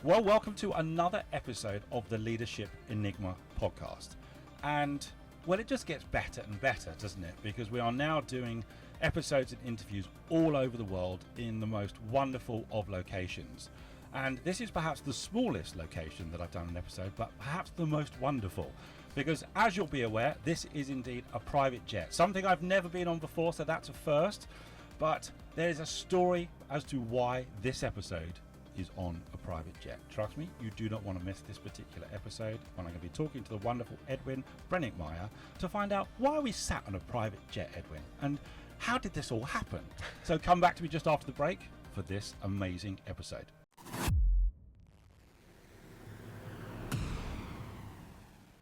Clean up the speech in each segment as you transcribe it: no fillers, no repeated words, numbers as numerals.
Well, welcome to another episode of the Leadership Enigma podcast. And, well, it just gets better and better, doesn't it? Because we are now doing episodes and interviews all over the world in the most wonderful of locations. And this is perhaps the smallest location that I've done an episode, but perhaps the most wonderful. Because as you'll be aware, this is indeed a private jet. Something I've never been on before, so that's a first. But there is a story as to why this episode is on a private jet. Trust me, you do not want to miss this particular episode when I'm going to be talking to the wonderful Edwin Brenninkmeyer to find out why we sat on a private jet, Edwin, and how did this all happen? So come back to me just after the break for this amazing episode.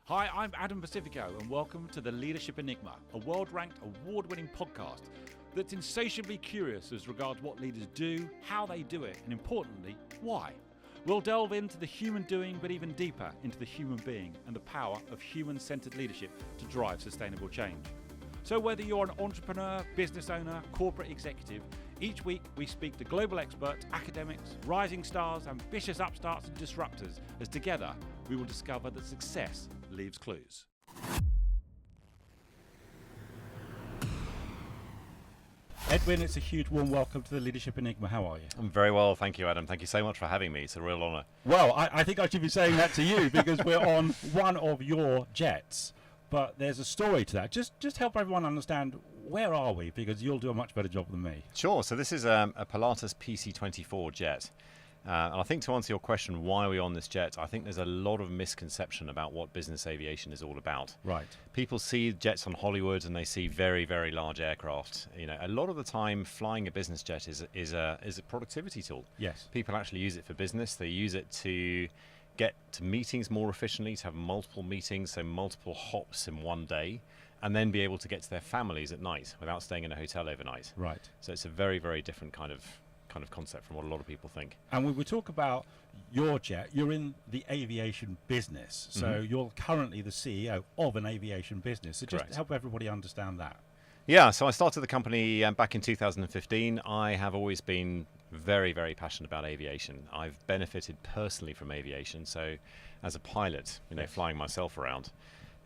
Hi, I'm Adam Pacifico, and welcome to the Leadership Enigma, a world-ranked, award-winning podcast that's insatiably curious as regards what leaders do, how they do it, and importantly, why. We'll delve into the human doing, but even deeper into the human being and the power of human-centered leadership to drive sustainable change. So whether you're an entrepreneur, business owner, corporate executive, each week we speak to global experts, academics, rising stars, ambitious upstarts and disruptors, as together we will discover that success leaves clues. Edwin, it's a huge warm welcome to the Leadership Enigma. How are you? I'm very well, thank you, Adam. Thank you so much for having me. It's a real honour. Well, I think I should be saying that to you because we're on one of your jets. But there's a story to that. Just help everyone understand, where are we? Because you'll do a much better job than me. Sure. So this is a Pilatus PC24 jet. And I think to answer your question, why are we on this jet, I think there's a lot of misconception about what business aviation is all about. Right. People see jets on Hollywood and they see very, very large aircraft. You know, a lot of the time flying a business jet is a productivity tool. Yes. People actually use it for business. They use it to get to meetings more efficiently, to have multiple meetings, so multiple hops in one day, and then be able to get to their families at night without staying in a hotel overnight. Right. So it's a very, very different kind of concept from what a lot of people think. And when we talk about your jet, you're in the aviation business. So you're currently the CEO of an aviation business. So Correct. just help everybody understand that. Yeah, so I started the company back in 2015. I have always been very, very passionate about aviation. I've benefited personally from aviation. So as a pilot, flying myself around,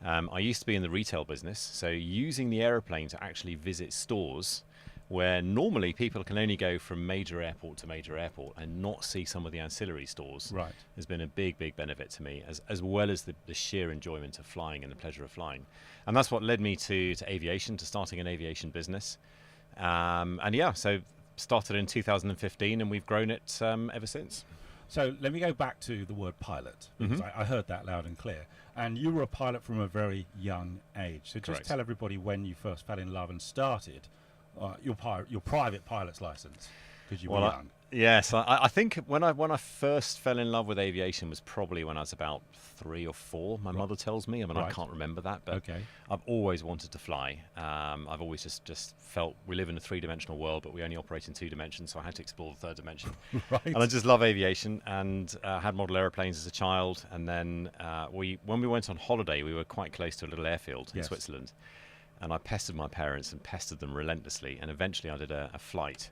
I used to be in the retail business. So using the aeroplane to actually visit stores where normally people can only go from major airport to major airport and not see some of the ancillary stores, Right. has been a big, big benefit to me, as well as the sheer enjoyment of flying and the pleasure of flying. And that's what led me to aviation, to starting an aviation business. So started in 2015 and we've grown it ever since. So let me go back to the word pilot, because I heard that loud and clear. And you were a pilot from a very young age. So just Correct. tell everybody when you first fell in love and started your private pilot's license, because you were young. Yes, I think when I first fell in love with aviation was probably when I was about 3 or 4. My mother tells me. I mean, Right. I can't remember that, but Okay. I've always wanted to fly. I've always just felt we live in a 3-dimensional world, but we only operate in 2 dimensions, so I had to explore the 3rd dimension. Right. And I just love aviation, and had model airplanes as a child. And then when we went on holiday, we were quite close to a little airfield in Yes. Switzerland. And I pestered my parents and pestered them relentlessly. And eventually I did a flight.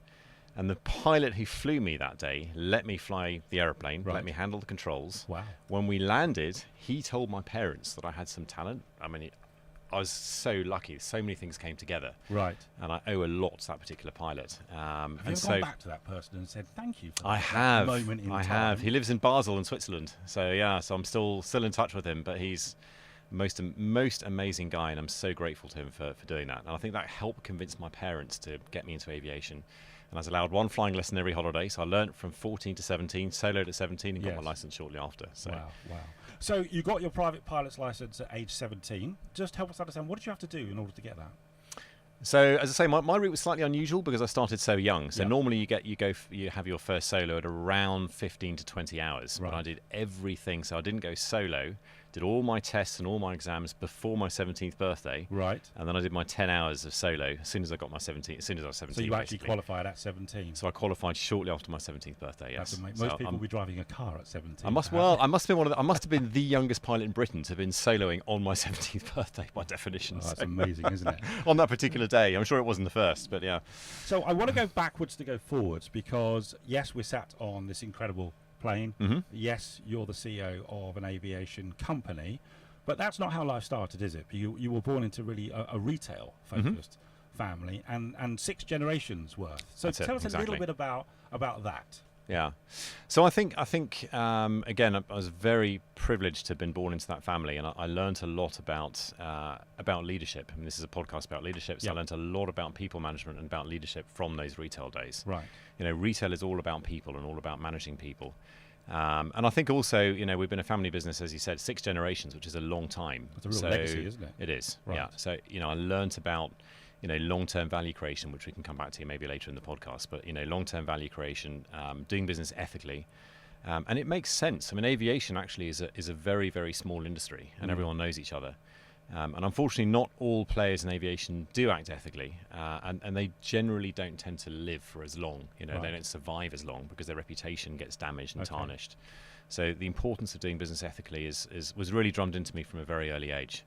And the pilot who flew me that day let me fly the aeroplane, Right. let me handle the controls. Wow. When we landed, he told my parents that I had some talent. I mean, I was so lucky. So many things came together. Right. And I owe a lot to that particular pilot. Have you ever gone back to that person and said thank you for that moment in time? I have. He lives in Basel in Switzerland. So yeah, so I'm still in touch with him, but he's most amazing guy, and I'm so grateful to him for doing that. And I think that helped convince my parents to get me into aviation. And I was allowed one flying lesson every holiday, so I learnt from 14 to 17, soloed at 17, and got my license shortly after. So. Wow. So you got your private pilot's license at age 17. Just help us understand, what did you have to do in order to get that? So as I say, my route was slightly unusual because I started so young. So normally you have your first solo at around 15 to 20 hours. Right. But I did everything, so I didn't go solo. Did all my tests and all my exams before my 17th birthday. Right. And then I did my 10 hours of solo as soon as I got my 17th. As soon as I was 17. So you actually basically qualified at 17. So I qualified shortly after my 17th birthday. Yes. That's amazing. So Most people will be driving a car at 17. I must have been the youngest pilot in Britain to have been soloing on my 17th birthday by definition. Oh, that's amazing, isn't it? On that particular day. I'm sure it wasn't the first, but yeah. So I want to go backwards to go forwards because, yes, we're sat on this incredible plane. Yes, you're the CEO of an aviation company, but that's not how life started, is it? You were born into really a retail-focused family, and 6 generations worth. So tell us a little bit about that. Yeah. So I think again, I was very privileged to have been born into that family, and I learned a lot about leadership. I mean, this is a podcast about leadership, so I learned a lot about people management and about leadership from those retail days. Right. Retail is all about people and all about managing people. And I think also, we've been a family business, as you said, 6 generations, which is a long time. It's a real legacy, isn't it? It is. Right. Yeah. So, I learned about long-term value creation, which we can come back to maybe later in the podcast, but, long-term value creation, doing business ethically. And it makes sense. I mean, aviation actually is a very, very small industry, and everyone knows each other. And unfortunately, not all players in aviation do act ethically, and they generally don't tend to live for as long. They don't survive as long because their reputation gets damaged and tarnished. So the importance of doing business ethically was really drummed into me from a very early age.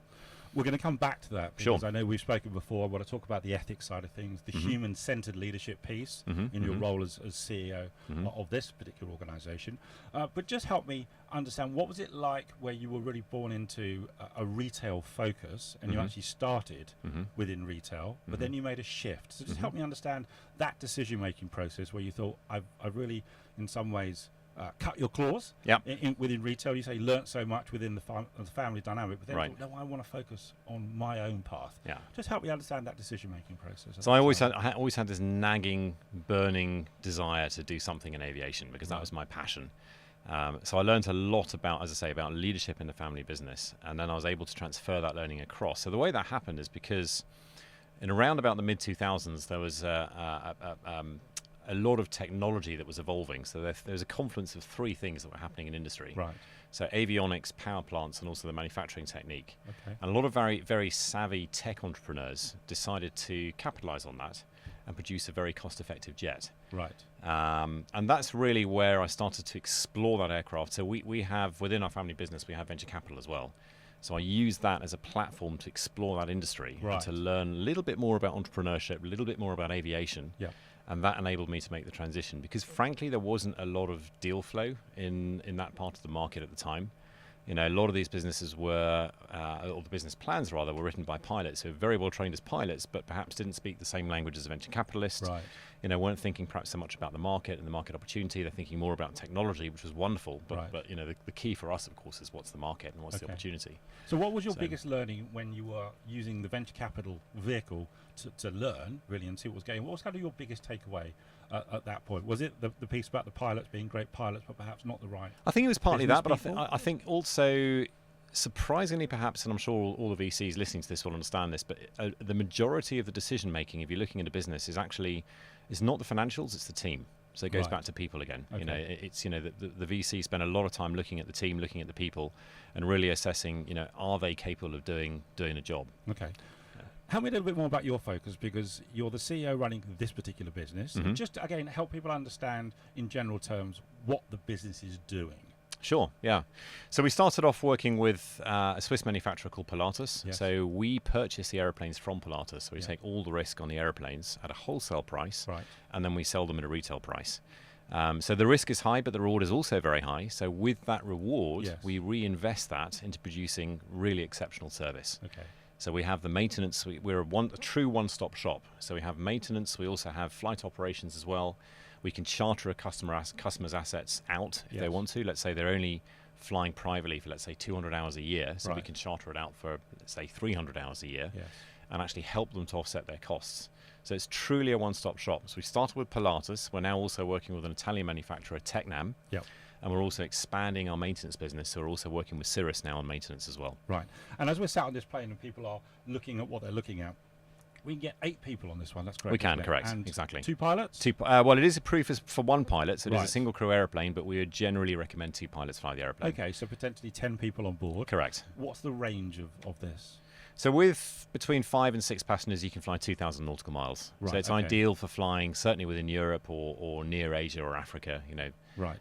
We're going to come back to that because I know we've spoken before. I want to talk about the ethics side of things, the human-centered leadership piece in your role as CEO of this particular organisation. But just help me understand, what was it like where you were really born into a retail focus and you actually started within retail, but then you made a shift. So just help me understand that decision-making process where you thought, I've really, in some ways, cut your claws within retail. You say learnt so much within the family dynamic, but then thought, no, I want to focus on my own path. Just help me understand that decision-making process. So I always had this nagging, burning desire to do something in aviation because that was my passion. So I learnt a lot about, as I say, about leadership in the family business, and then I was able to transfer that learning across. So the way that happened is because in around about the mid-2000s, there was a lot of technology that was evolving. So there was a confluence of 3 things that were happening in industry. Right. So avionics, power plants, and also the manufacturing technique. Okay. And a lot of very, very savvy tech entrepreneurs decided to capitalize on that and produce a very cost-effective jet. Right. And that's really where I started to explore that aircraft. So we have, within our family business, we have venture capital as well. So I use that as a platform to explore that industry and to learn a little bit more about entrepreneurship, a little bit more about aviation. Yeah. And that enabled me to make the transition because, frankly, there wasn't a lot of deal flow in that part of the market at the time. A lot of these businesses were, or the business plans rather, were written by pilots who were very well trained as pilots, but perhaps didn't speak the same language as a venture capitalist. Right. Weren't thinking perhaps so much about the market and the market opportunity. They're thinking more about technology, which was wonderful. But the key for us, of course, is what's the market and what's the opportunity. So what was your biggest learning when you were using the venture capital vehicle to learn, really, and see what was going on? What was kind of your biggest takeaway at that point? Was it the piece about the pilots being great pilots, but perhaps not the right? I think it was partly that, but I think also, surprisingly perhaps, and I'm sure all the VCs listening to this will understand this, but the majority of the decision making, if you're looking at a business, is not the financials, it's the team. So it goes back to people again. Okay. It's the VC spend a lot of time looking at the team, looking at the people, and really assessing, are they capable of doing a job? Okay. Tell me a little bit more about your focus, because you're the CEO running this particular business. Mm-hmm. Just, again, help people understand in general terms what the business is doing. Sure, yeah. So we started off working with a Swiss manufacturer called Pilatus. Yes. So we purchase the aeroplanes from Pilatus. So we take all the risk on the aeroplanes at a wholesale price, and then we sell them at a retail price. So the risk is high, but the reward is also very high. So with that reward, we reinvest that into producing really exceptional service. Okay. So we have the maintenance. We're a true one-stop shop. So we have maintenance. We also have flight operations as well. We can charter a customer's assets out if they want to. Let's say they're only flying privately for, let's say, 200 hours a year. So we can charter it out for, let's say, 300 hours a year and actually help them to offset their costs. So it's truly a one-stop shop. So we started with Pilatus. We're now also working with an Italian manufacturer, Tecnam. Yep. And we're also expanding our maintenance business, so we're also working with Cirrus now on maintenance as well. Right. And as we're sat on this plane and people are looking at what they're looking at, we can get 8 people on this one, that's correct? We can, correct, and exactly. 2 pilots? Well, it is approved for 1 pilot, so it is a single crew aeroplane, but we would generally recommend 2 pilots fly the aeroplane. Okay, so potentially 10 people on board. Correct. What's the range of this? So with between 5 and 6 passengers, you can fly 2,000 nautical miles. Right, so it's ideal for flying, certainly within Europe or near Asia or Africa, Right.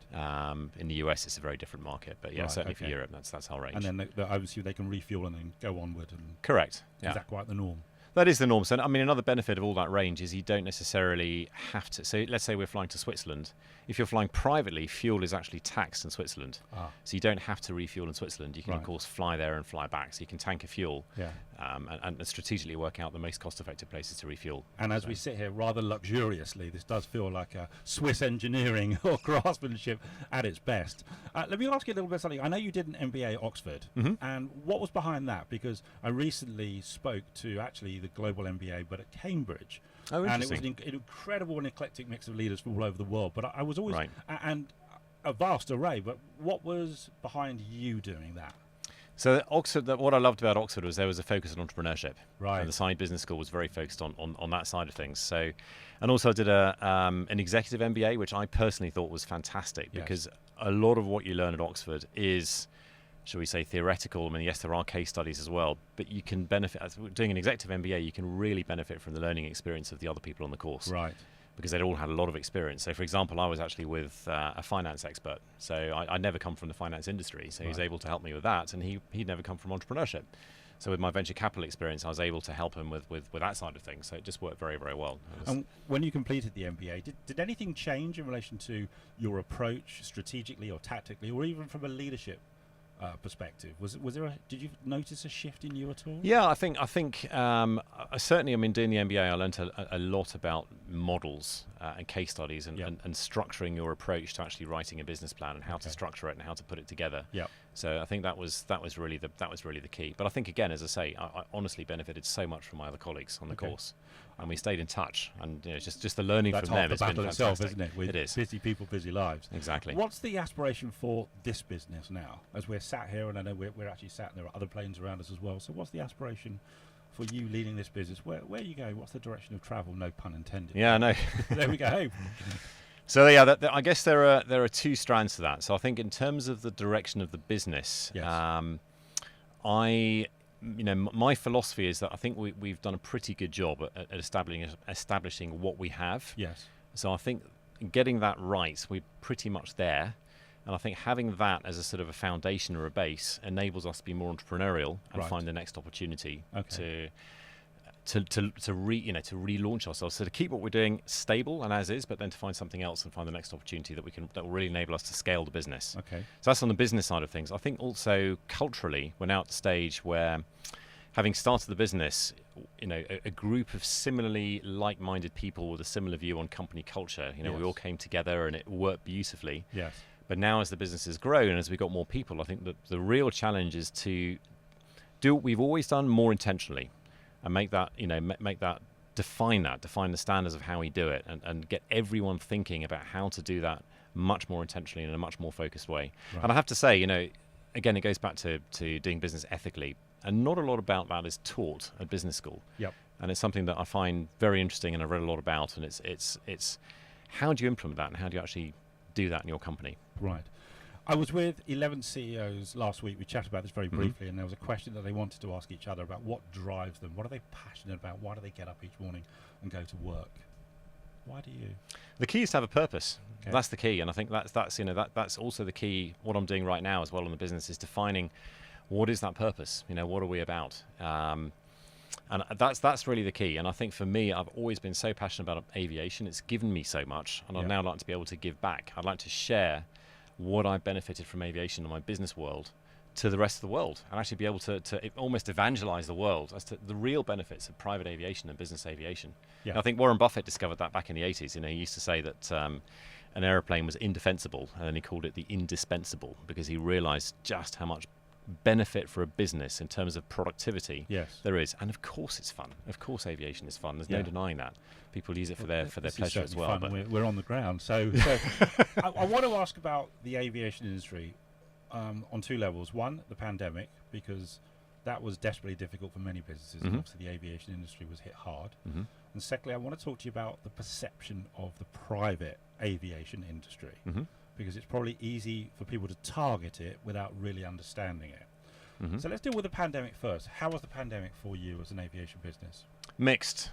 In the US, it's a very different market, but certainly for Europe, that's our range. And then obviously they can refuel and then go onward. And correct. Is that quite the norm? That is the norm. So, I mean, another benefit of all that range is you don't necessarily have to. So, let's say we're flying to Switzerland. If you're flying privately, fuel is actually taxed in Switzerland. So you don't have to refuel in Switzerland. You can, of course, fly there and fly back. So you can tank a fuel and strategically work out the most cost-effective places to refuel. And as we sit here rather luxuriously, this does feel like a Swiss engineering or craftsmanship at its best. Let me ask you a little bit something. I know you did an MBA at Oxford. And what was behind that? Because I recently spoke to actually the global MBA, but at Cambridge. Oh, and it was an incredible and eclectic mix of leaders from all over the world. But I was always, and a vast array, but what was behind you doing that? So Oxford, what I loved about Oxford was there was a focus on entrepreneurship. Right. And the Side Business School was very focused on that side of things. So, and also I did an executive MBA, which I personally thought was fantastic because a lot of what you learn at Oxford is, shall we say, theoretical. I mean, yes, there are case studies as well, but you can benefit, doing an executive MBA, you can really benefit from the learning experience of the other people on the course. Right. Because they'd all had a lot of experience. So, for example, I was actually with a finance expert. So I never come from the finance industry. So he was able to help me with that, and he'd never come from entrepreneurship. So with my venture capital experience, I was able to help him with that side of things. So it just worked very, very well. And when you completed the MBA, did anything change in relation to your approach strategically or tactically, or even from a leadership perspective? Was there did you notice a shift in you at all? Yeah, I think certainly, I mean, doing the MBA, I learned a lot about models and case studies and structuring your approach to actually writing a business plan and how to structure it and how to put it together. So I think that was really the key. But I think, again, as I say, I honestly benefited so much from my other colleagues on the course, and we stayed in touch. And just the learning from them has been fantastic. That's half the battle itself, isn't it? With it is. Busy people, busy lives. Exactly. What's the aspiration for this business now, as we're sat here, and I know we're actually sat, and there are other planes around us as well. So what's the aspiration for you leading this business? Where are you going? What's the direction of travel? No pun intended. Yeah, I know. There we go. So yeah, I guess there are two strands to that. So I think in terms of the direction of the business, my philosophy is that I think we've done a pretty good job at establishing what we have. Yes. So I think getting that right, we're pretty much there. And I think having that as a sort of a foundation or a base enables us to be more entrepreneurial and find the next opportunity to relaunch ourselves. So to keep what we're doing stable and as is, but then to find something else and find the next opportunity that will really enable us to scale the business. Okay. So that's on the business side of things. I think also culturally, we're now at the stage where, having started the business, a group of similarly like-minded people with a similar view on company culture. We all came together and it worked beautifully. Yes. But now, as the business has grown and as we've got more people, I think that the real challenge is to do what we've always done more intentionally, and make that, define the standards of how we do it, and get everyone thinking about how to do that much more intentionally in a much more focused way. Right. And I have to say, again, it goes back to doing business ethically, and not a lot about that is taught at business school. Yep. And it's something that I find very interesting, and I've read a lot about. And it's how do you implement that, and how do you actually do that in your company? Right. I was with 11 CEOs last week. We chatted about this very briefly, and there was a question that they wanted to ask each other about what drives them. What are they passionate about? Why do they get up each morning and go to work? Why do you? The key is to have a purpose. Okay. That's the key, and I think that's also the key. What I'm doing right now as well in the business is defining what is that purpose. What are we about? And that's really the key. And I think for me, I've always been so passionate about aviation. It's given me so much, and I'd now like to be able to give back. I'd like to share what I've benefited from aviation in my business world to the rest of the world, and actually be able to almost evangelize the world as to the real benefits of private aviation and business aviation. Yeah. And I think Warren Buffett discovered that back in the 80s. He used to say that an aeroplane was indefensible, and then he called it the indispensable, because he realized just how much benefit for a business in terms of productivity there is. And of course it's fun. Of course aviation is fun. There's no denying that. People use it for their pleasure as well. But we're on the ground. So I want to ask about the aviation industry on two levels. One, the pandemic, because that was desperately difficult for many businesses. And obviously the aviation industry was hit hard. And secondly, I want to talk to you about the perception of the private aviation industry. Because it's probably easy for people to target it without really understanding it. So let's deal with the pandemic first. How was the pandemic for you as an aviation business? Mixed.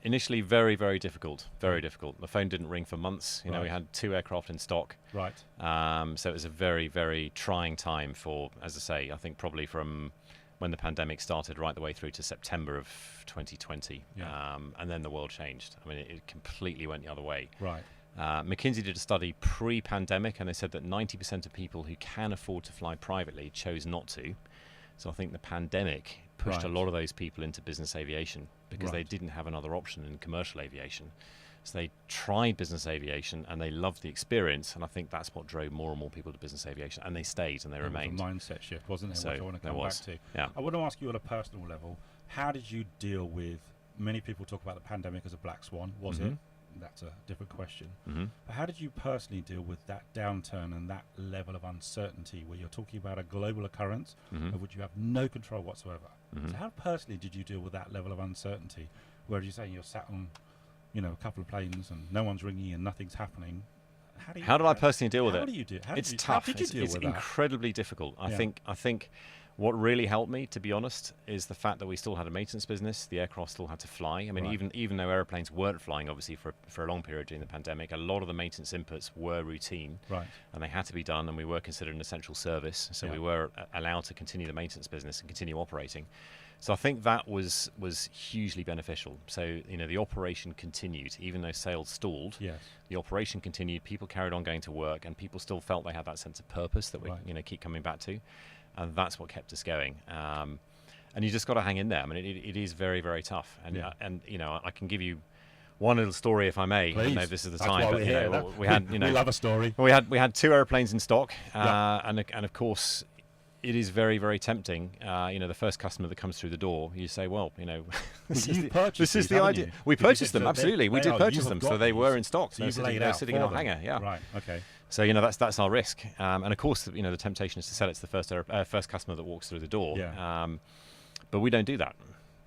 Initially, very, very difficult. Very difficult. The phone didn't ring for months. We had 2 aircraft in stock. Right. So it was a very, very trying time for, as I say, I think probably from when the pandemic started, right the way through to September of 2020. And then the world changed. I mean, it completely went the other way. Right. McKinsey did a study pre-pandemic, and they said that 90% of people who can afford to fly privately chose not to. So I think the pandemic pushed a lot of those people into business aviation because they didn't have another option in commercial aviation. So they tried business aviation and they loved the experience, and I think that's what drove more and more people to business aviation, and they stayed and they remained. It was a mindset shift, wasn't it? So which I want to come back to. Yeah. I want to ask you on a personal level, how did you deal with, many people talk about the pandemic as a black swan, was it? That's a different question. But how did you personally deal with that downturn and that level of uncertainty where you're talking about a global occurrence of which you have no control whatsoever? So how personally did you deal with that level of uncertainty, where you say you're sat on, you know, a couple of planes and no one's ringing and nothing's happening? How did I personally deal with it? How do you do? It's tough. How did you deal with that? It's incredibly difficult. I think what really helped me, to be honest, is the fact that we still had a maintenance business. The aircraft still had to fly. I mean, even though airplanes weren't flying, obviously, for a long period during the pandemic, a lot of the maintenance inputs were routine, and they had to be done, and we were considered an essential service, so we were allowed to continue the maintenance business and continue operating. So I think that was hugely beneficial. So, you know, the operation continued, even though sales stalled. Yes. The operation continued, people carried on going to work, and people still felt they had that sense of purpose that we keep coming back to. And that's what kept us going. And you just got to hang in there. I mean, it is very, very tough. And and you know, I can give you one little story, if I may. Please. I know this is the That's time, why but we're you here. know, we had, you know, we love a story. We had 2 airplanes in stock, and of course, it is very, very tempting. You know, the first customer that comes through the door, you say, well, you know, this is the idea. We purchased them, absolutely. We did purchase them, so they were in stock. So they're sitting in our hangar. Yeah. Right. Okay. So, you know, that's our risk. And of course, you know, the temptation is to sell it to the first customer that walks through the door. Yeah. But we don't do that.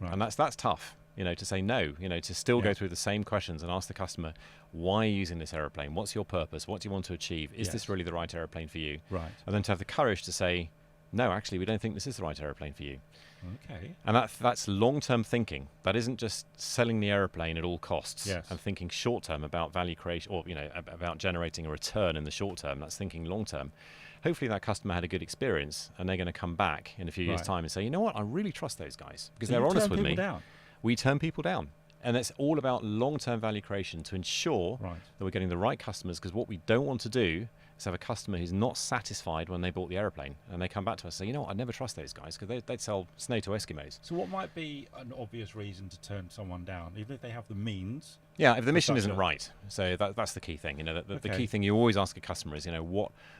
Right. And that's tough, you know, to say no, you know, to still go through the same questions and ask the customer, why are you using this aeroplane? What's your purpose? What do you want to achieve? Is this really the right aeroplane for you? Right. And then to have the courage to say, no, actually, we don't think this is the right aeroplane for you. Okay. And that's long-term thinking. That isn't just selling the aeroplane at all costs and thinking short-term about value creation, or, you know, about generating a return in the short term. That's thinking long-term. Hopefully that customer had a good experience, and they're going to come back in a few years' time and say, you know what, I really trust those guys because they're honest with me. We turn people down. And it's all about long-term value creation to ensure that we're getting the right customers, because what we don't want to do is have a customer who's not satisfied when they bought the aeroplane and they come back to us and say, you know what, I'd never trust those guys because they'd sell snow to Eskimos. So what might be an obvious reason to turn someone down, even if they have the means? Yeah, if the mission isn't right. So that's the key thing. You know, the key thing you always ask a customer is, you know,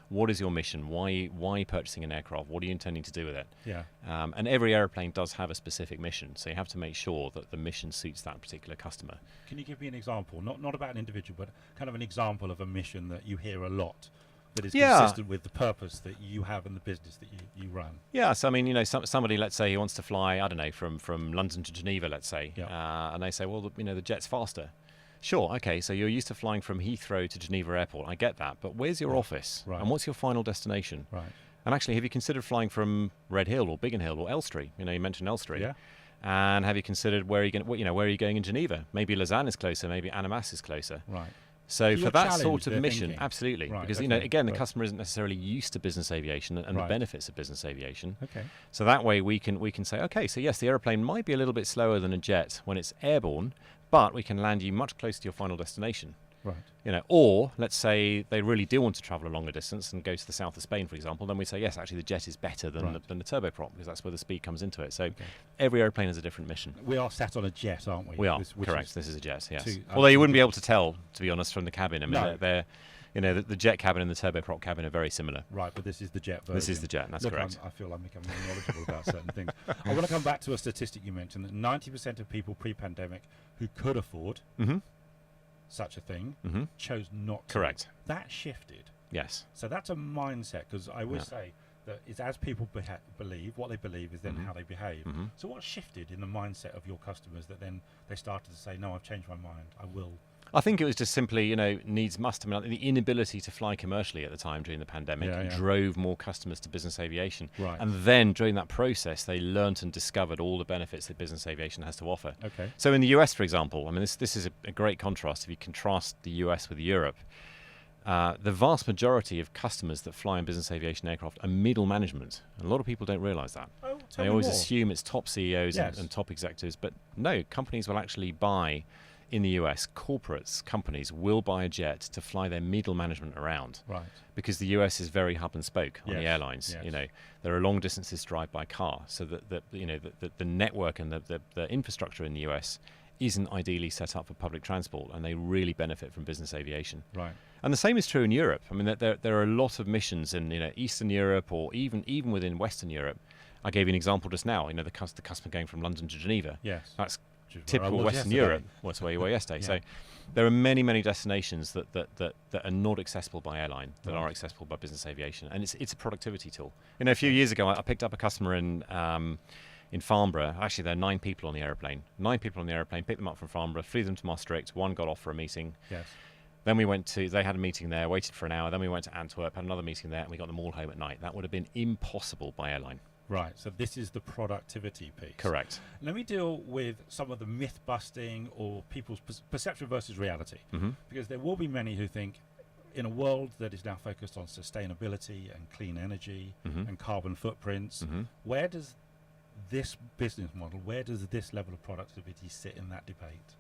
what is your mission? Why are you purchasing an aircraft? What are you intending to do with it? Yeah. And every airplane does have a specific mission, so you have to make sure that the mission suits that particular customer. Can you give me an example? Not about an individual, but kind of an example of a mission that you hear a lot, that is consistent with the purpose that you have in the business that you run. Yeah, so I mean, you know, somebody, let's say he wants to fly, I don't know, from London to Geneva, let's say, and they say, well, you know, the jet's faster. Sure, okay, so you're used to flying from Heathrow to Geneva Airport, I get that, but where's your office? Right. And what's your final destination? Right. And actually, have you considered flying from Red Hill or Biggin Hill or Elstree? You know, you mentioned Elstree. Yeah. And have you considered where are you going in Geneva? Maybe Lausanne is closer, maybe Annemasse is closer. Right. So for that sort of mission, absolutely, right, because you know, again, the customer isn't necessarily used to business aviation and the benefits of business aviation. Okay. So that way we can say, okay, so yes, the airplane might be a little bit slower than a jet when it's airborne, but we can land you much closer to your final destination. Right. You know, or let's say they really do want to travel a longer distance and go to the south of Spain, for example. Then we say, yes, actually, the jet is better than the turboprop because that's where the speed comes into it. So every airplane has a different mission. We are sat on a jet, aren't we? We are, correct. This is a jet, yes. Two, although you wouldn't be able to tell, to be honest, from the cabin. I mean, No. they're you know, the jet cabin and the turboprop cabin are very similar. Right, but this is the jet version. This is the jet, that's correct. I feel I'm becoming more knowledgeable about certain things. I want to come back to a statistic you mentioned, that 90% of people pre-pandemic who could afford such a thing chose not to. Correct. That shifted. Yes. So that's a mindset, because I always say that it's as people believe, what they believe is then how they behave. So what shifted in the mindset of your customers that then they started to say, no, I've changed my mind, I will? I think it was just simply, you know, needs must. I mean, the inability to fly commercially at the time during the pandemic drove more customers to business aviation. Right. And then during that process, they learnt and discovered all the benefits that business aviation has to offer. Okay. So in the US, for example, I mean, this is a great contrast. If you contrast the US with Europe, the vast majority of customers that fly in business aviation aircraft are middle management. And a lot of people don't realise that. Oh, Tell They me always more. assume it's top CEOs Yes. and top executives, but no, companies will actually buy, in the US, companies will buy a jet to fly their middle management around. Right. Because the US is very hub and spoke on the Yes, airlines. yes. You know, there are long distances to drive by car, so that the network and the infrastructure in the US isn't ideally set up for public transport, and they really benefit from business aviation. Right. And the same is true in Europe. I mean, there are a lot of missions in Eastern Europe, or even within Western Europe. I gave you an example just now. The customer going from London to Geneva. Yes. That's Which is where I typical was Western yesterday. Europe. What's where you were yesterday. Yeah. So there are many destinations that are not accessible by airline, that Right. are accessible by business aviation, and it's a productivity tool. A few years ago, I picked up a customer in Farnborough. Actually, there are 9 people on the aeroplane. 9 people on the aeroplane. Picked them up from Farnborough, flew them to Maastricht. 1 got off for a meeting. Yes. Then they had a meeting there, waited for an hour. Then we went to Antwerp, had another meeting there, and we got them all home at night. That would have been impossible by airline. Right. So this is the productivity piece. Correct. Let me deal with some of the myth busting or people's perception versus reality. Mm-hmm. Because there will be many who think, in a world that is now focused on sustainability and clean energy Mm-hmm. and carbon footprints, Mm-hmm. where does this business model, where does this level of productivity sit in that debate?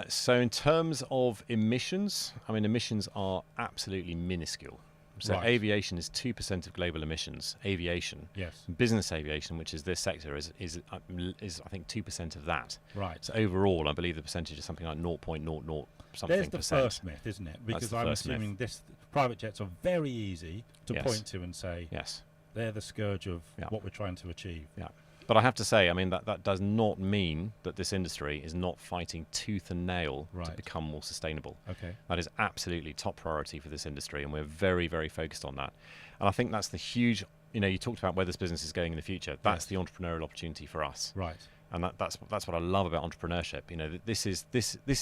So in terms of emissions, emissions are absolutely minuscule. So Right. aviation is 2% of global emissions. Aviation, Yes. business aviation, which is this sector, is I think 2% of that. Right. So overall, I believe the percentage is something like 0.00 something There's the percent. first myth, isn't it? Because the I'm first myth. assuming this private jets are very easy to Yes. point to and say Yes. they're the scourge of Yeah. what we're trying to achieve. Yeah. But I have to say, that does not mean that this industry is not fighting tooth and nail to Right. become more sustainable. Okay. That is absolutely top priority for this industry, and we're very, very focused on that. And I think that's the huge, you talked about where this business is going in the future. That's Yes. the entrepreneurial opportunity for us. Right. And that's what I love about entrepreneurship. This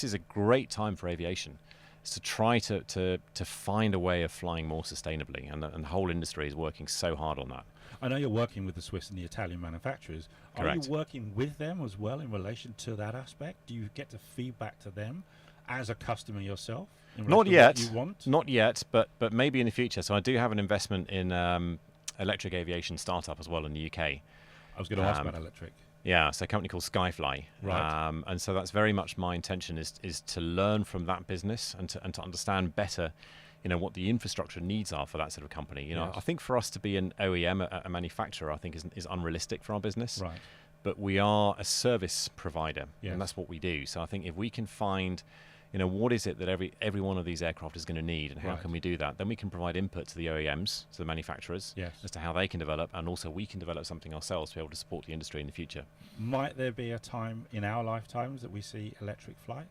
is a great time for aviation. It's to try to find a way of flying more sustainably, and the whole industry is working so hard on that. I know you're working with the Swiss and the Italian manufacturers. Are Correct. you working with them as well in relation to that aspect? Do you get to feedback to them as a customer yourself? in Not relation to yet. what you want? Not yet, but maybe in the future. So I do have an investment in electric aviation startup as well in the UK. I was going to ask um, about electric. Yeah, so a company called Skyfly. Right. And so that's very much my intention is to learn from that business and to understand better, what the infrastructure needs are for that sort of company. Yes. I think for us to be an OEM, a manufacturer, I think is unrealistic for our business. Right. But we are a service provider, Yes. and that's what we do. So I think if we can find, what is it that every one of these aircraft is going to need, and how Right. can we do that? Then we can provide input to the OEMs, to the manufacturers, Yes. as to how they can develop, and also we can develop something ourselves to be able to support the industry in the future. Might there be a time in our lifetimes that we see electric flight?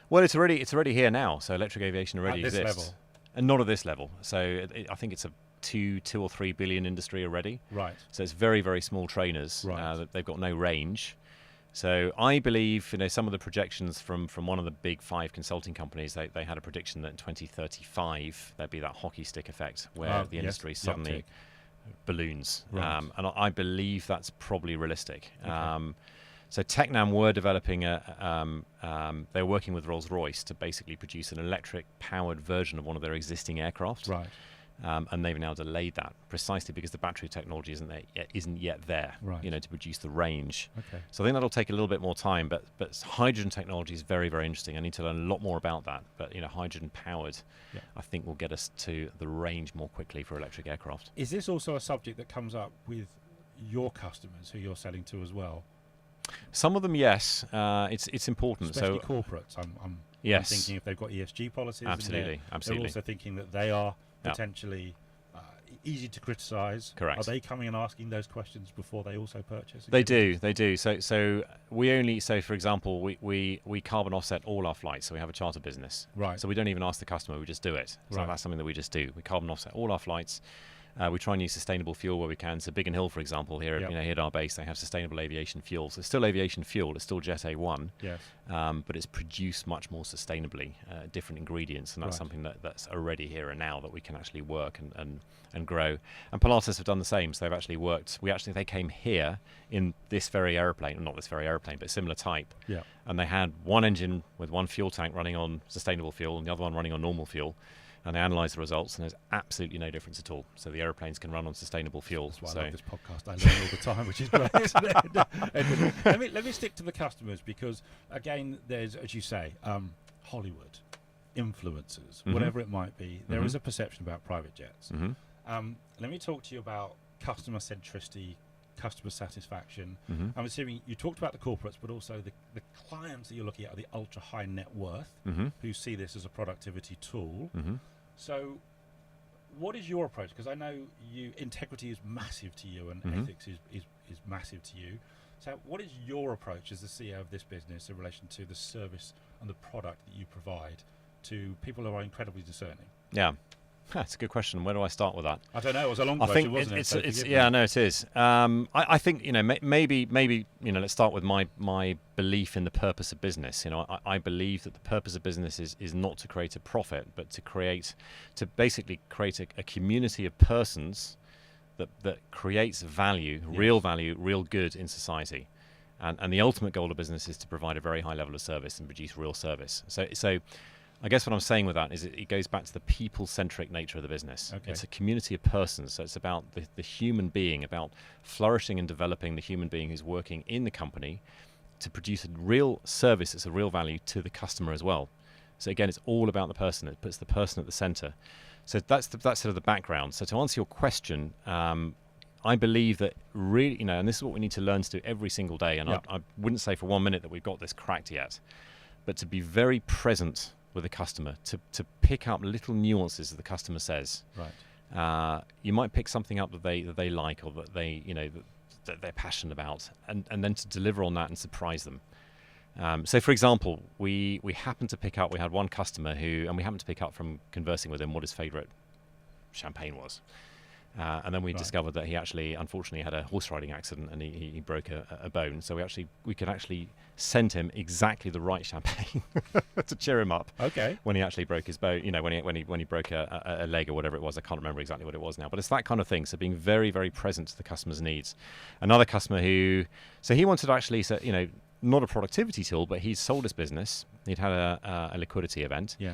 Well, it's already here now. So electric aviation already At this exists, level? and not at this level. So I think it's a 2 or 3 billion industry already. Right. So it's very, very small trainers. Right. They've got no range. So I believe, some of the projections from one of the big 5 consulting companies, they had a prediction that in 2035 there'd be that hockey stick effect where the yes, industry the suddenly uptick. balloons. Right. And I believe that's probably realistic. Okay. So Tecnam were developing they were working with Rolls-Royce to basically produce an electric-powered version of one of their existing aircraft. Right. And they've now delayed that precisely because the battery technology isn't yet there, Right. to produce the range. Okay. So I think that'll take a little bit more time, but hydrogen technology is very, very interesting. I need to learn a lot more about that. But hydrogen powered, Yeah. I think will get us to the range more quickly for electric aircraft. Is this also a subject that comes up with your customers who you're selling to as well? Some of them, yes, it's important. Especially So corporates. I'm yes, thinking if they've got ESG policies. absolutely, And they're absolutely. also thinking that they are Yeah. potentially easy to criticise. Correct. Are they coming and asking those questions before they also purchase? They do. So for example, we carbon offset all our flights. So we have a charter business. Right. So we don't even ask the customer, we just do it. So Right. that's something that we just do. We carbon offset all our flights. We try and use sustainable fuel where we can. So Biggin Hill, for example, here, Yep. here at our base, they have sustainable aviation fuel. So it's still aviation fuel, it's still Jet A1, Yes. but it's produced much more sustainably, different ingredients, and that's Right. something that's already here and now that we can actually work and grow. And Pilatus have done the same. So they've actually worked. They came here in this very aeroplane, not this very aeroplane, but similar type. Yeah. And they had one engine with one fuel tank running on sustainable fuel and the other one running on normal fuel. and they analyse the results, and there's absolutely no difference at all. So the aeroplanes can run on sustainable fuel. That's why I love this podcast. I learn all the time, which is great, isn't it? let me stick to the customers, because again, there's, as you say, Hollywood, influencers, whatever it might be. There is a perception about private jets. Let me talk to you about customer centricity, customer satisfaction. I'm assuming you talked about the corporates, but also the clients that you're looking at are the ultra high net worth who see this as a productivity tool. So what is your approach? Because I know integrity is massive to you, and ethics is massive to you. So what is your approach as the CEO of this business in relation to the service and the product that you provide to people who are incredibly discerning? Yeah. That's a good question. Where do I start with that? I don't know. It was a long question, wasn't it? No, it is. I think, maybe let's start with my belief in the purpose of business. I believe that the purpose of business is not to create a profit, but to basically create a community of persons that creates value, real good in society. And the ultimate goal of business is to provide a very high level of service and produce real service. So I guess what I'm saying with that is it goes back to the people-centric nature of the business. Okay. It's a community of persons, so it's about the human being, about flourishing and developing the human being who's working in the company to produce a real service that's of real value to the customer as well. So again, it's all about the person. It puts the person at the center. So that's sort of the background. So to answer your question, I believe that really, and this is what we need to learn to do every single day, and I wouldn't say for 1 minute that we've got this cracked yet, but to be very present with the customer, to pick up little nuances that the customer says. Right. You might pick something up that they like, or that that they're passionate about, and then to deliver on that and surprise them. So, for example, we happened to pick up. We had one customer and we happened to pick up from conversing with him what his favourite champagne was. And then we discovered that he actually, unfortunately, had a horse riding accident, and he broke a bone. So we could actually send him exactly the right champagne to cheer him up. Okay. When he actually broke his bone, when he broke a leg or whatever it was, I can't remember exactly what it was now. But it's that kind of thing. So being very, very present to the customer's needs. Another customer he wanted to actually, not a productivity tool, but he'd sold his business. He'd had a liquidity event. Yeah.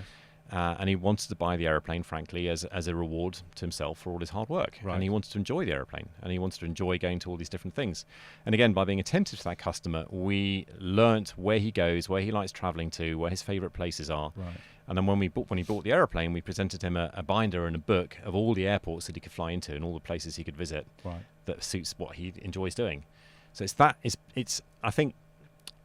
And he wanted to buy the aeroplane, frankly, as a reward to himself for all his hard work. Right. And he wanted to enjoy the aeroplane, and he wanted to enjoy going to all these different things. And again, by being attentive to that customer, we learnt where he goes, where he likes traveling to, where his favorite places are. Right. And then when he bought the aeroplane, we presented him a binder and a book of all the airports that he could fly into and all the places he could visit that suits what he enjoys doing. So I think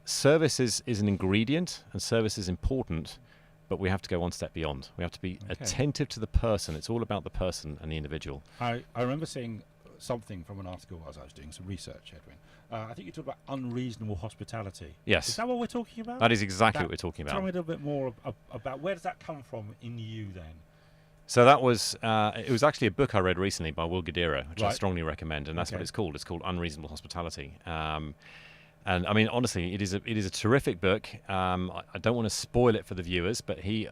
service is an ingredient, and service is important. But we have to go one step beyond. We have to be attentive to the person. It's all about the person and the individual. I remember seeing something from an article as I was doing some research, Edwin. I think you talked about unreasonable hospitality. Yes. Is that what we're talking about? That is exactly what we're talking about. Tell me a little bit more about where does that come from in you then? So that was, it was actually a book I read recently by Will Guidera, which I strongly recommend, and that's what it's called. It's called Unreasonable Hospitality. And I mean, honestly, it is a terrific book. I don't want to spoil it for the viewers, but he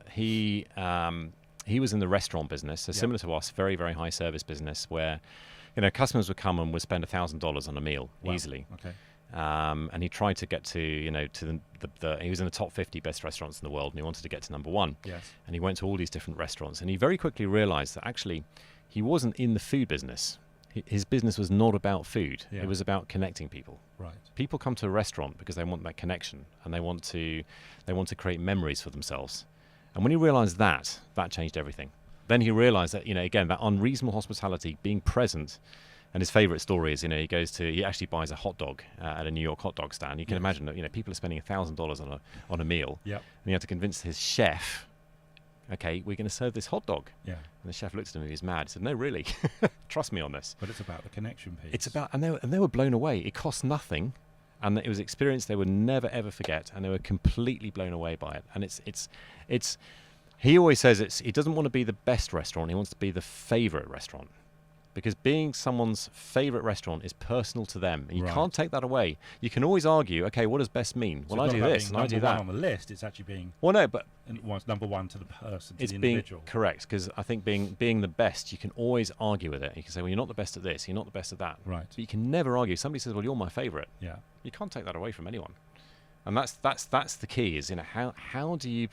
was in the restaurant business, so similar to us, very, very high service business, where customers would come and would spend $1,000 on a meal easily. Okay. And he tried to get to he was in the top 50 best restaurants in the world, and he wanted to get to number one. Yes. And he went to all these different restaurants, and he very quickly realized that actually he wasn't in the food business. His business was not about food. Yeah. It was about connecting people. Right. People come to a restaurant because they want that connection, and they want to create memories for themselves. And when he realized that changed everything. Then he realized that, again, that unreasonable hospitality, being present. And his favorite story is, he actually buys a hot dog at a New York hot dog stand. You can imagine that, people are spending $1,000 on a meal. Yep. And he had to convince his chef, okay, we're going to serve this hot dog. Yeah. And the chef looked at him and he was mad. He said, no, really, trust me on this. But it's about the connection piece. It's about, and they were blown away. It cost nothing, and it was an experience they would never, ever forget, and they were completely blown away by it. And it's he always says he doesn't want to be the best restaurant, he wants to be the favorite restaurant. Because being someone's favorite restaurant is personal to them. And you can't take that away. You can always argue, okay, what does best mean? So well, I do this and I do that. On the list, it's actually being number one to the person, to the individual. Correct, because I think being the best, you can always argue with it. You can say, well, you're not the best at this, you're not the best at that. Right. But you can never argue. Somebody says, well, you're my favorite. Yeah. You can't take that away from anyone. And that's the key is, how do you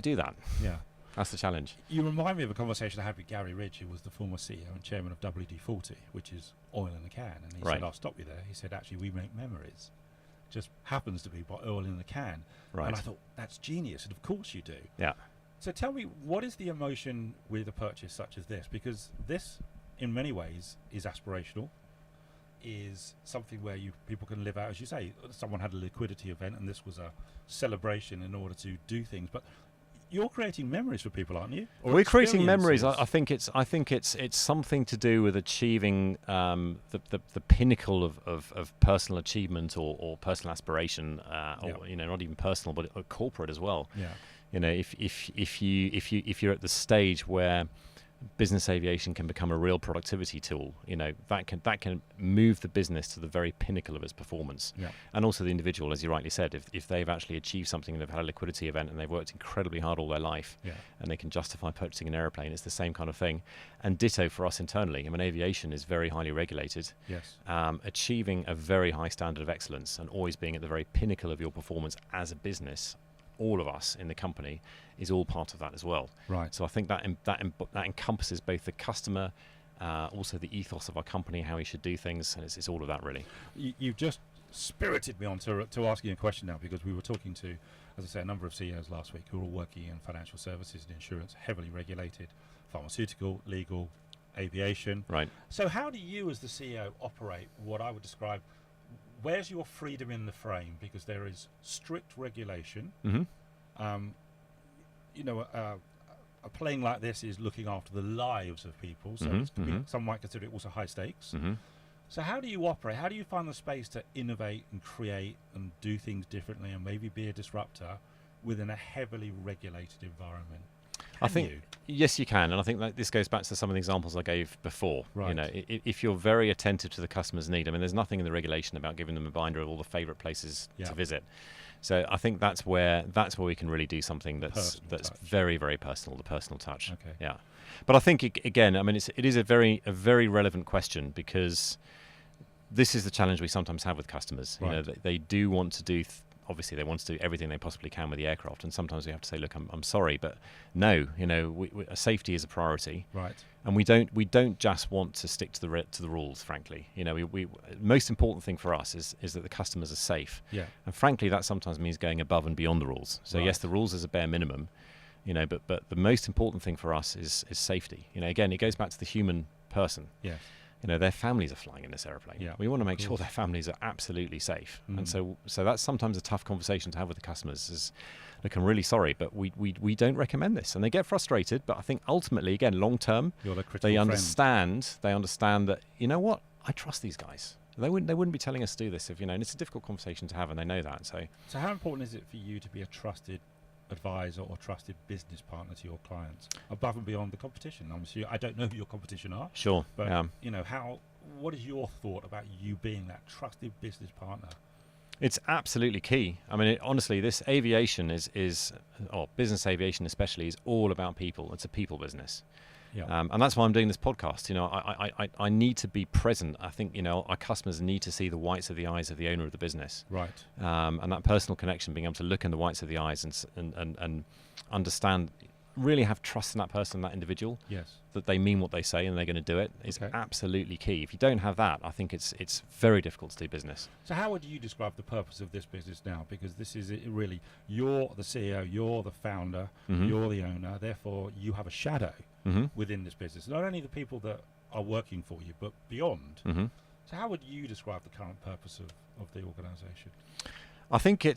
do that? Yeah. That's the challenge. You remind me of a conversation I had with Gary Ridge, who was the former CEO and chairman of WD-40, which is oil in a can. And he said, I'll stop you there. He said, actually, we make memories. Just happens to be by oil in the can. Right. And I thought, that's genius. And of course you do. Yeah. So tell me, what is the emotion with a purchase such as this? Because this, in many ways, is aspirational, is something where people can live out, as you say. Someone had a liquidity event, and this was a celebration in order to do things. But you're creating memories for people, aren't you? Or we're creating memories. I think it's something to do with achieving the pinnacle of personal achievement or personal aspiration, or not even personal, but corporate as well. Yeah. If you're at the stage where business aviation can become a real productivity tool, that can move the business to the very pinnacle of its performance. Yeah. And also the individual, as you rightly said, if they've actually achieved something and they've had a liquidity event and they've worked incredibly hard all their life, and they can justify purchasing an airplane, it's the same kind of thing. And ditto for us internally. I mean, aviation is very highly regulated. Yes. Achieving a very high standard of excellence and always being at the very pinnacle of your performance as a business, all of us in the company, is all part of that as well. Right. So I think that encompasses both the customer, also the ethos of our company, how we should do things, and it's all of that really. You've just spirited me on to asking a question now, because we were talking to, as I say, a number of CEOs last week who are all working in financial services and insurance, heavily regulated, pharmaceutical, legal, aviation. Right. So how do you as the CEO operate what I would describe, where's your freedom in the frame? Because there is strict regulation. Mm-hmm. A plane like this is looking after the lives of people, so some might consider it also high stakes. Mm-hmm. So how do you operate? How do you find the space to innovate and create and do things differently and maybe be a disruptor within a heavily regulated environment? Yes, you can, and I think that this goes back to some of the examples I gave before. Right. If you're very attentive to the customer's need, I mean, there's nothing in the regulation about giving them a binder of all the favourite places to visit. So I think that's where we can really do something that's very, very personal, the personal touch. Okay. Yeah, but I think again, I mean, it is a very relevant question, because this is the challenge we sometimes have with customers. Right. They do want to do. Obviously, they want to do everything they possibly can with the aircraft, and sometimes we have to say, "Look, I'm sorry, but no, safety is a priority, right? And we don't just want to stick to the rules. Frankly, we most important thing for us is that the customers are safe. Yeah. And frankly, that sometimes means going above and beyond the rules. So yes, the rules is a bare minimum, but the most important thing for us is safety. Again, it goes back to the human person. Yes. Their families are flying in this airplane. Yeah, we want to make sure their families are absolutely safe. And so that's sometimes a tough conversation to have with the customers. Is, look, I'm really sorry, but we don't recommend this. And they get frustrated, but I think ultimately, again, long term, they understand that, you know what, I trust these guys. They wouldn't be telling us to do this and it's a difficult conversation to have, and they know that. So how important is it for you to be a trusted advisor or trusted business partner to your clients above and beyond the competition? I don't know who your competition are. Sure. But what is your thought about you being that trusted business partner? It's absolutely key. I mean, honestly, this aviation business aviation especially, is all about people. It's a people business. Yeah. And that's why I'm doing this podcast. I need to be present. I think, our customers need to see the whites of the eyes of the owner of the business. Right. And that personal connection, being able to look in the whites of the eyes and understand, really have trust in that person, that individual. Yes. That they mean what they say and they're going to do it is absolutely key. If you don't have that, I think it's very difficult to do business. So how would you describe the purpose of this business now? Because this is really, you're the CEO, you're the founder, you're the owner, therefore you have a shadow within this business. Not only the people that are working for you, but beyond. So how would you describe the current purpose of the organisation? I think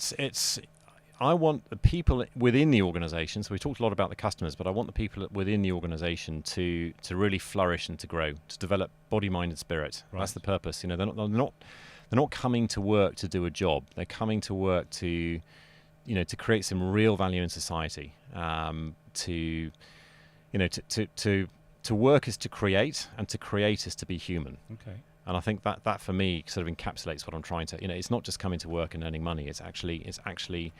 I want the people within the organisation, so we talked a lot about the customers, but I want the people within the organisation to really flourish and to grow, to develop body, mind and spirit. Right. That's the purpose. They're not coming to work to do a job. They're coming to work to create some real value in society. To work is to create, and to create is to be human. Okay. And I think that for me sort of encapsulates what I'm trying to. It's not just coming to work and earning money. It's actually.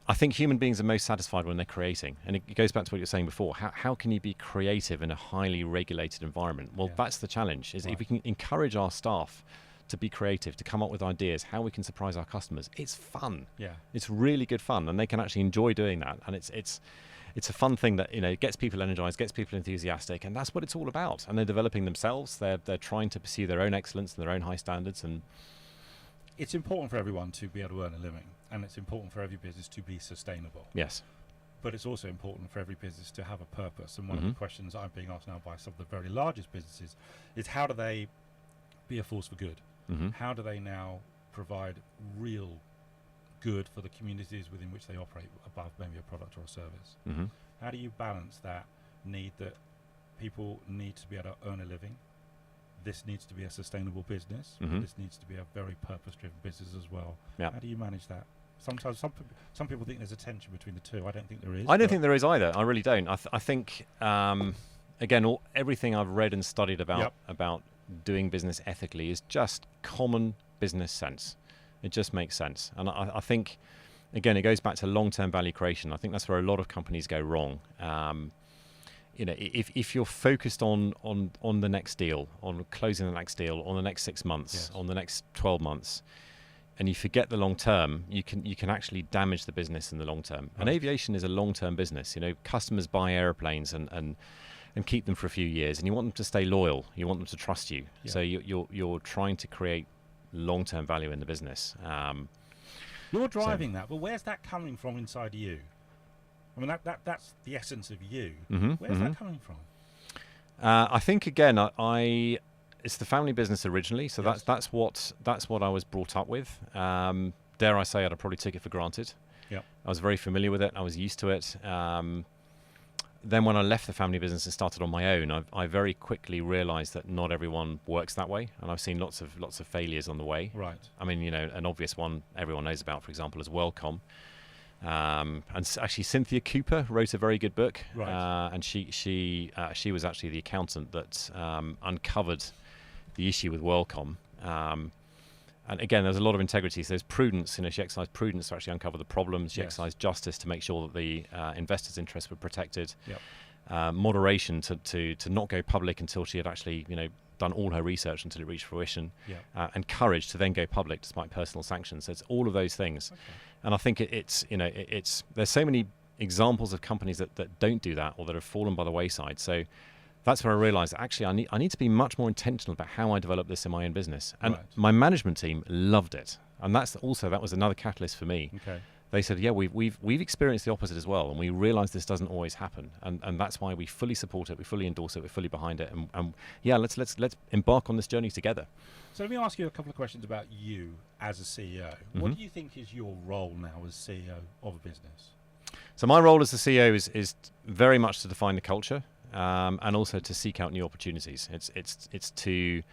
I think human beings are most satisfied when they're creating, and it goes back to what you were saying before. How can you be creative in a highly regulated environment? Well, that's the challenge. Is if we can encourage our staff to be creative, to come up with ideas, how we can surprise our customers. It's fun. Yeah, it's really good fun, and they can actually enjoy doing that. And it's it's a fun thing that, gets people energized, gets people enthusiastic, and that's what it's all about. And they're developing themselves. They're trying to pursue their own excellence and their own high standards. And it's important for everyone to be able to earn a living, and it's important for every business to be sustainable. yes, But it's also important for every business to have a purpose. And one of the questions I'm being asked now by some of the very largest businesses is, how do they be a force for good? How do they now provide real good for the communities within which they operate above maybe a product or a service? How do you balance that need that people need to be able to earn a living? This needs to be a sustainable business. This needs to be a very purpose-driven business as well. Yeah. How do you manage that? Sometimes some people think there's a tension between the two. I don't think there is. I don't think there is either. I really don't. I think, again, everything I've read and studied about doing business ethically is just common business sense. It just makes sense. And I think, again, it goes back to long-term value creation. I think that's where a lot of companies go wrong. If you're focused on the next deal, on closing the next deal, on the next 6 months, on the next 12 months, and you forget the long term, you can actually damage the business in the long term. And aviation is a long-term business. Customers buy airplanes and keep them for a few years, and you want them to stay loyal. You want them to trust you. Yeah. So you're trying to create long-term value in the business. You're driving that, but where's that coming from inside you? I mean, that's the essence of you. Where's that coming from? I think, again, it's the family business originally, so that's what I was brought up with. Dare I say, I'd probably took it for granted. Yeah, I was very familiar with it. I was used to it. Then when I left the family business and started on my own, I very quickly realised that not everyone works that way, and I've seen lots of failures on the way. Right. I mean, an obvious one everyone knows about, for example, is WorldCom. And actually, Cynthia Cooper wrote a very good book, right. And she was actually the accountant that uncovered the issue with WorldCom. And again, there's a lot of integrity. So there's prudence. She exercised prudence to actually uncover the problems. She exercised justice to make sure that the investors' interests were protected. Yep. Moderation to not go public until she had actually done all her research until it reached fruition. Yep. And courage to then go public despite personal sanctions. So it's all of those things. Okay. And I think it's there's so many examples of companies that don't do that or that have fallen by the wayside. So that's where I realised actually I need to be much more intentional about how I develop this in my own business. And my management team loved it, and that was another catalyst for me. Okay. They said, yeah, we've experienced the opposite as well, and we realise this doesn't always happen, and that's why we fully support it, we fully endorse it, we're fully behind it, and let's embark on this journey together. So let me ask you a couple of questions about you as a CEO. What do you think is your role now as CEO of a business? So my role as the CEO is very much to define the culture. And also to seek out new opportunities. It's to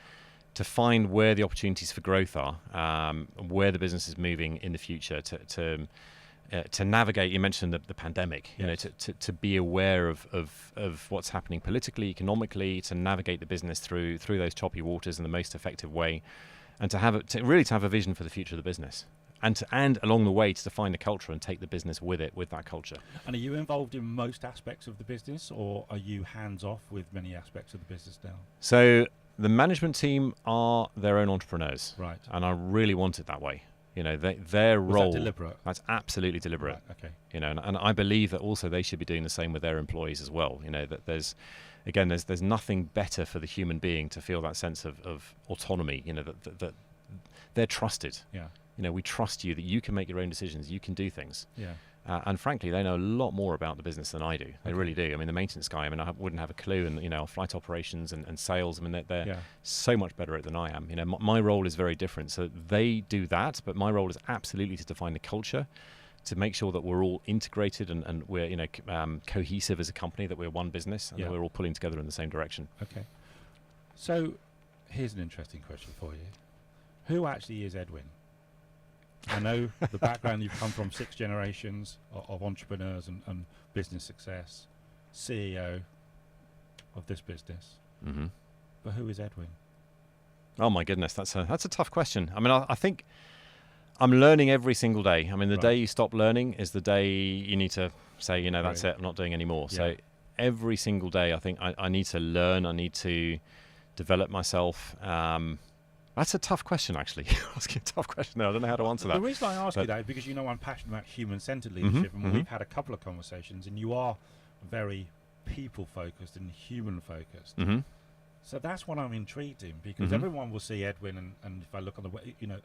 find where the opportunities for growth are, where the business is moving in the future, to navigate. You mentioned the pandemic. Yes. To be aware of what's happening politically, economically, to navigate the business through those choppy waters in the most effective way, and to have a vision for the future of the business. And along the way to define the culture and take the business with that culture. And are you involved in most aspects of the business, or are you hands-off with many aspects of the business now? So the management team are their own entrepreneurs. Right. And I really want it that way. Their role... Was that deliberate? That's absolutely deliberate. Right, okay. And I believe that also they should be doing the same with their employees as well. That there's nothing better for the human being to feel that sense of autonomy, that they're trusted. Yeah. We trust you that you can make your own decisions, you can do things. Yeah. And frankly, they know a lot more about the business than I do. They really do. I mean, the maintenance guy, I wouldn't have a clue. And, our flight operations and sales, they're so much better at it than I am. My role is very different. So they do that, but my role is absolutely to define the culture, to make sure that we're all integrated and we're, cohesive as a company, that we're one business and that we're all pulling together in the same direction. Okay. So here's an interesting question for you. Who actually is Edwin? I know the background you've come from, 6 generations of entrepreneurs and business success, CEO of this business. Mm-hmm. But who is Edwin? Oh my goodness, that's a tough question. I think I'm learning every single day. The day you stop learning is the day you need to say, that's it, I'm not doing anymore. Yeah. So every single day, I think I need to learn, I need to develop myself. That's a tough question, actually. You're asking a tough question there. I don't know how to answer that. The reason I ask you that is because I'm passionate about human-centered leadership, and we've had a couple of conversations, and you are very people-focused and human-focused. So that's what I'm intrigued in, because everyone will see Edwin, and if I look on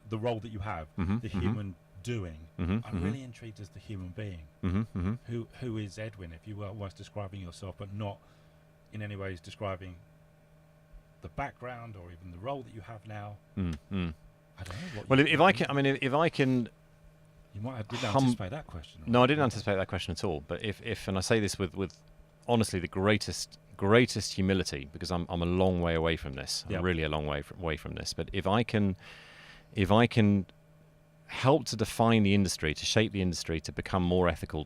the role that you have, the human doing, I'm really intrigued as the human being. Who is Edwin, if you were almost describing yourself, but not in any ways describing the background or even the role that you have now? I don't know. Well, if I can, you might have didn't anticipate that question. No, I didn't anticipate that question at all. But if and I say this with honestly the greatest humility, because I'm a long way away from this. I'm really a long way from this. But if I can help to define the industry, to shape the industry, to become more ethical,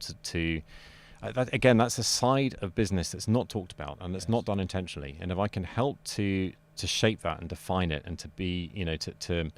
again, that's a side of business that's not talked about and that's not done intentionally. And if I can help to shape that and define it, and to be, to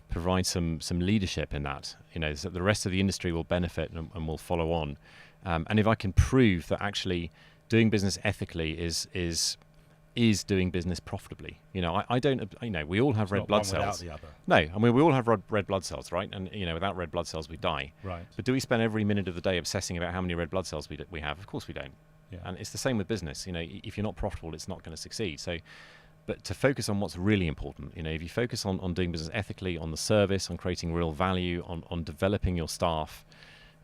provide some leadership in that, so the rest of the industry will benefit and will follow on. And if I can prove that actually doing business ethically is doing business profitably. I don't. We all have red blood cells. No, I mean we all have red blood cells, right? And without red blood cells we die. Right. But do we spend every minute of the day obsessing about how many red blood cells we have? Of course we don't. Yeah. And it's the same with business. If you're not profitable, it's not going to succeed. So, but to focus on what's really important. If you focus on doing business ethically, on the service, on creating real value, on developing your staff,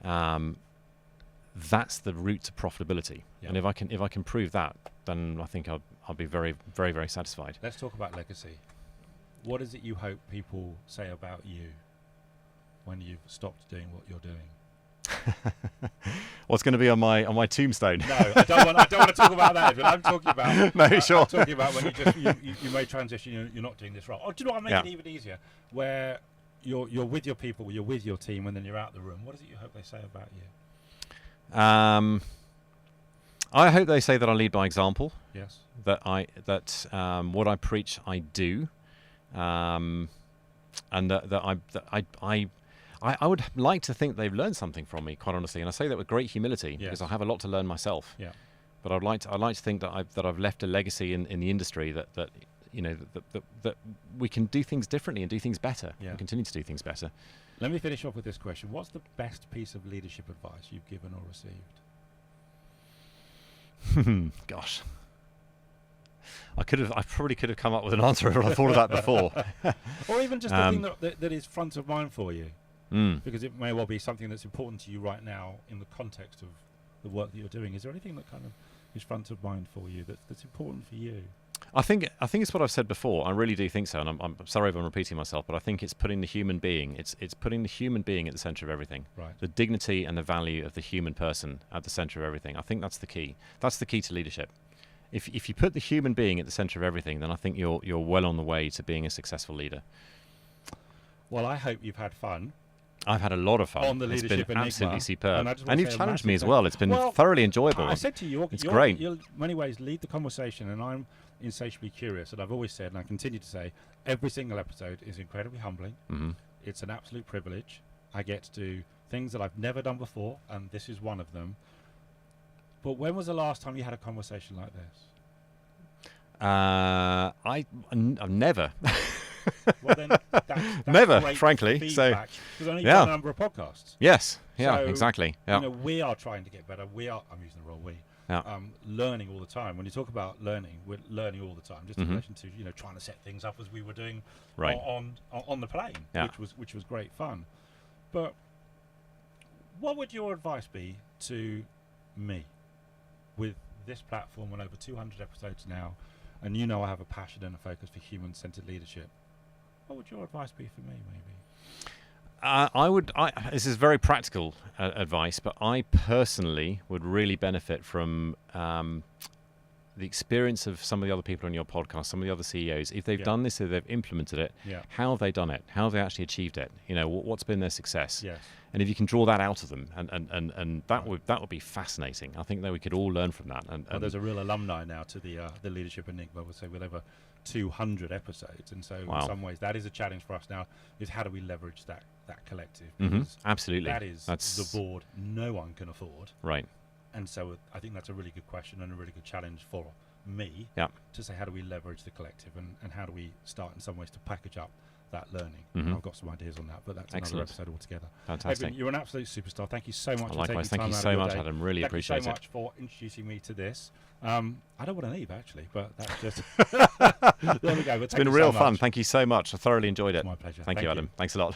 that's the route to profitability. Yeah. And if I can prove that, then I think I'll be very, very, very satisfied. Let's talk about legacy. What is it you hope people say about you when you've stopped doing what you're doing? What's going to be on my tombstone? No, I don't want to talk about that. But I'm talking about. No, sure. I'm talking about when you may transition. You're not doing this role. Oh, do you know what? I'll make it even easier. Where you're with your people, you're with your team, and then you're out the room. What is it you hope they say about you? I hope they say that I lead by example. Yes. That what I preach I do, and that I would like to think they've learned something from me, quite honestly, and I say that with great humility, because I have a lot to learn myself. Yeah. But I'd like to think that I've left a legacy in the industry that we can do things differently and do things better, and continue to do things better. Let me finish off with this question. What's the best piece of leadership advice you've given or received? Gosh. I probably could have come up with an answer if I thought of that before. Or even just the thing that is front of mind for you. Because it may well be something that's important to you right now in the context of the work that you're doing. Is there anything that kind of is front of mind for you that's important for you? I think it's what I've said before. I really do think so, and I'm sorry if I'm repeating myself, but I think it's putting the human being. It's putting the human being at the centre of everything. Right. The dignity and the value of the human person at the centre of everything. I think that's the key. That's the key to leadership. If you put the human being at the centre of everything, then I think you're well on the way to being a successful leader. Well, I hope you've had fun. I've had a lot of fun. On the leadership It's been absolutely superb. And you've challenged me as well. It's been thoroughly enjoyable. I said to you, it's great. You'll in many ways lead the conversation, and I'm insatiably curious. And I've always said, and I continue to say, every single episode is incredibly humbling. Mm-hmm. It's an absolute privilege. I get to do things that I've never done before, and this is one of them. But when was the last time you had a conversation like this? I've never. Well, then that's never, great frankly. Feedback, because I know you've done a number of podcasts. Yes. Yeah. So, exactly. Yeah. We are trying to get better. I'm using the role we. Yeah. Learning all the time. When you talk about learning, we're learning all the time. Just in relation to trying to set things up as we were doing on the plane, which was great fun. But what would your advice be to me with this platform and over 200 episodes now? And I have a passion and a focus for human-centered leadership. What would your advice be for me, maybe? This is very practical advice, but I personally would really benefit from the experience of some of the other people on your podcast, some of the other CEOs. If they've done this, if they've implemented it, how have they done it? How have they actually achieved it? What's been their success? Yes. And if you can draw that out of them, and that would be fascinating. I think that we could all learn from that. And there's a real alumni now to the Leadership Enigma. We'll say with over 200 episodes, and so in some ways that is a challenge for us now. Is how do we leverage that collective? Because absolutely, that's the board no one can afford. Right. And so I think that's a really good question and a really good challenge for me to say, how do we leverage the collective, and how do we start in some ways to package up that learning. Mhm. I've got some ideas on that, but that's Excellent. another episode altogether. Fantastic. Edwin, you're an absolute superstar. Thank you so much for Likewise, taking thank time you out so of your much, day. Adam. Really appreciate Thank you so it. much for introducing me to this. I don't want to leave, actually, but that's just... There we go. It's been real fun. Thank you so much. I thoroughly enjoyed it. My pleasure. Thank you, Adam. Thanks a lot.